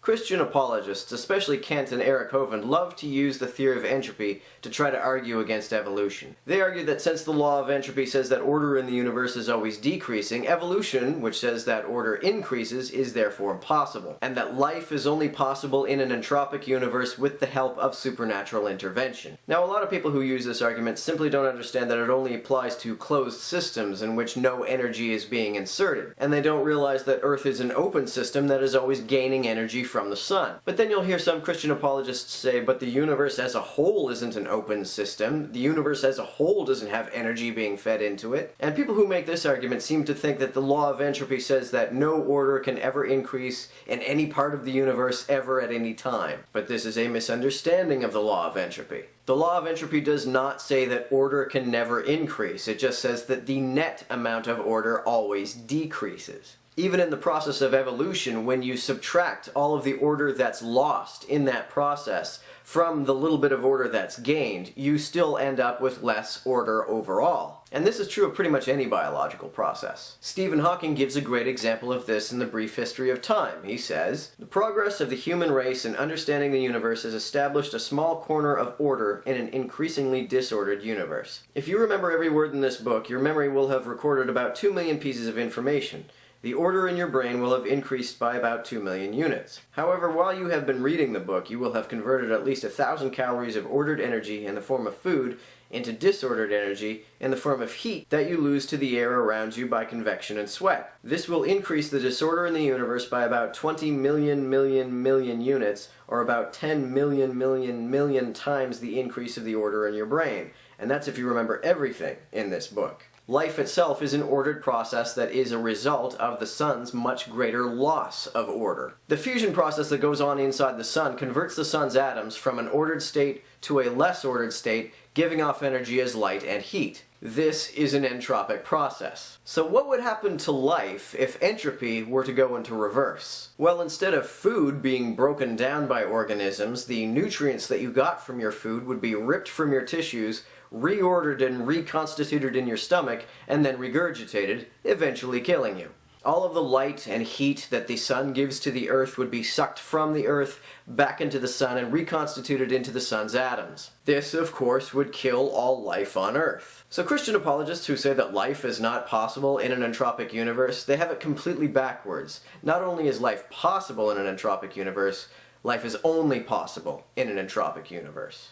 Christian apologists, especially Kant and Eric Hovind, love to use the theory of entropy to try to argue against evolution. They argue that since the law of entropy says that order in the universe is always decreasing, evolution, which says that order increases, is therefore impossible, and that life is only possible in an entropic universe with the help of supernatural intervention. Now, a lot of people who use this argument simply don't understand that it only applies to closed systems in which no energy is being inserted, and they don't realize that Earth is an open system that is always gaining energy from the sun. But then you'll hear some Christian apologists say, but the universe as a whole isn't an open system. The universe as a whole doesn't have energy being fed into it. And people who make this argument seem to think that the law of entropy says that no order can ever increase in any part of the universe ever at any time. But this is a misunderstanding of the law of entropy. The law of entropy does not say that order can never increase. It just says that the net amount of order always decreases. Even in the process of evolution, when you subtract all of the order that's lost in that process from the little bit of order that's gained, you still end up with less order overall. And this is true of pretty much any biological process. Stephen Hawking gives a great example of this in The Brief History of Time. He says, "The progress of the human race in understanding the universe has established a small corner of order in an increasingly disordered universe." If you remember every word in this book, your memory will have recorded about 2 million pieces of information. The order in your brain will have increased by about 2 million units. However, while you have been reading the book, you will have converted at least 1,000 calories of ordered energy in the form of food into disordered energy in the form of heat that you lose to the air around you by convection and sweat. This will increase the disorder in the universe by about 20 million units, or about 10 million times the increase of the order in your brain. And that's if you remember everything in this book. Life itself is an ordered process that is a result of the sun's much greater loss of order. The fusion process that goes on inside the sun converts the sun's atoms from an ordered state to a less ordered state, giving off energy as light and heat. This is an entropic process. So what would happen to life if entropy were to go into reverse? Well, instead of food being broken down by organisms, the nutrients that you got from your food would be ripped from your tissues, reordered and reconstituted in your stomach, and then regurgitated, eventually killing you. All of the light and heat that the sun gives to the earth would be sucked from the earth back into the sun and reconstituted into the sun's atoms. This, of course, would kill all life on earth. So Christian apologists who say that life is not possible in an entropic universe, they have it completely backwards. Not only is life possible in an entropic universe, life is only possible in an entropic universe.